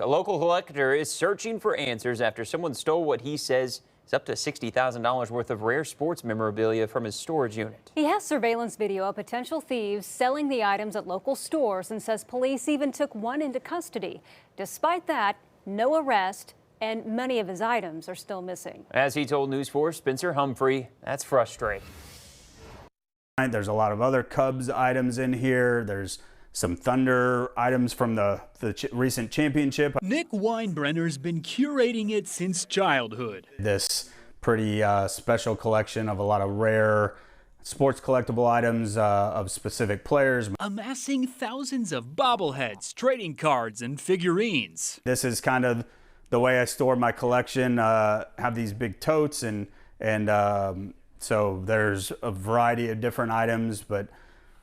A local collector is searching for answers after someone stole what he says is up to $60,000 worth of rare sports memorabilia from his storage unit. He has surveillance video of potential thieves selling the items at local stores and says police even took one into custody. Despite that, no arrest, and many of his items are still missing. As he told News 4's Spencer Humphrey, that's frustrating. There's a lot of other Cubs items in here. There's some Thunder items from the recent championship. Nick Weinbrenner's been curating it since childhood. This pretty special collection of a lot of rare sports collectible items of specific players. Amassing thousands of bobbleheads, trading cards, and figurines. This is kind of the way I store my collection. Have these big totes and so there's a variety of different items, but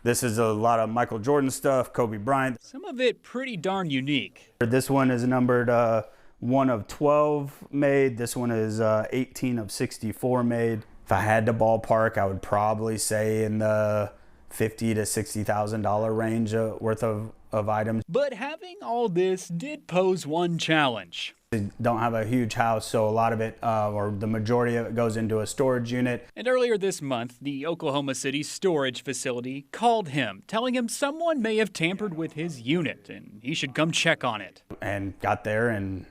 this is a lot of Michael Jordan stuff, Kobe Bryant. Some of it pretty darn unique. This one is numbered 1 of 12 made. This one is 18 of 64 made. If I had to ballpark, I would probably say in the $50,000 to $60,000 range worth of items. But having all this did pose one challenge. I don't have a huge house, so a lot of it, or the majority of it, goes into a storage unit. And earlier this month, the Oklahoma City storage facility called him, telling him someone may have tampered with his unit and he should come check on it. And got there and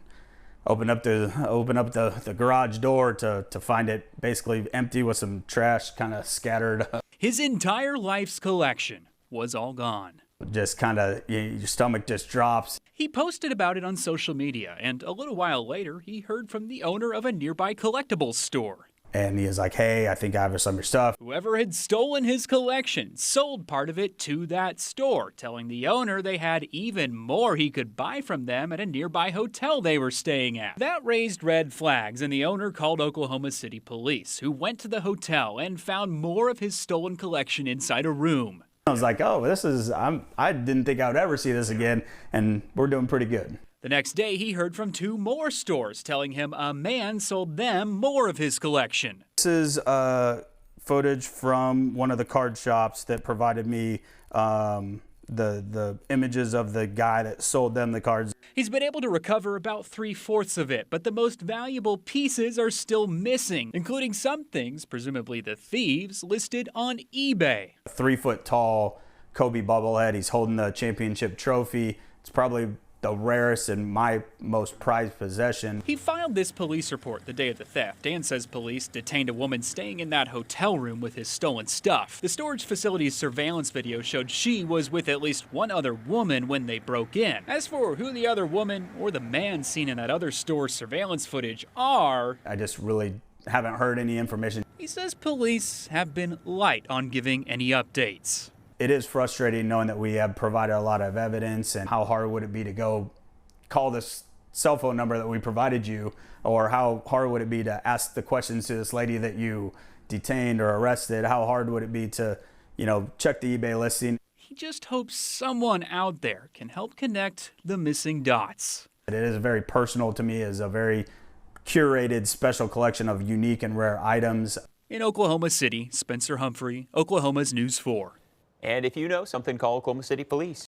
opened up the garage door to find it basically empty with some trash kind of scattered. His entire life's collection was all gone. Just kind of, your stomach just drops. He posted about it on social media, and a little while later, he heard from the owner of a nearby collectibles store. And he was like, hey, I think I have some of your stuff. Whoever had stolen his collection sold part of it to that store, telling the owner they had even more he could buy from them at a nearby hotel they were staying at. That raised red flags, and the owner called Oklahoma City police, who went to the hotel and found more of his stolen collection inside a room. I was like, oh, I didn't think I would ever see this again, and we're doing pretty good. The next day, he heard from 2 more stores telling him a man sold them more of his collection. This is footage from one of the card shops that provided me the images of the guy that sold them the cards. He's been able to recover about 3/4 of it, but the most valuable pieces are still missing, including some things, presumably the thieves, listed on eBay. 3-foot tall Kobe bobblehead. He's holding the championship trophy. It's probably the rarest and my most prized possession. He filed this police report the day of the theft and says police detained a woman staying in that hotel room with his stolen stuff. The storage facility's surveillance video showed she was with at least one other woman when they broke in. As for who the other woman or the man seen in that other store's surveillance footage are, I just really haven't heard any information. He says police have been light on giving any updates. It is frustrating knowing that we have provided a lot of evidence, and how hard would it be to go call this cell phone number that we provided you, or how hard would it be to ask the questions to this lady that you detained or arrested? How hard would it be to, check the eBay listing? He just hopes someone out there can help connect the missing dots. It is very personal to me, as a very curated special collection of unique and rare items. In Oklahoma City, Spencer Humphrey, Oklahoma's News 4. And if you know something, call Oklahoma City Police.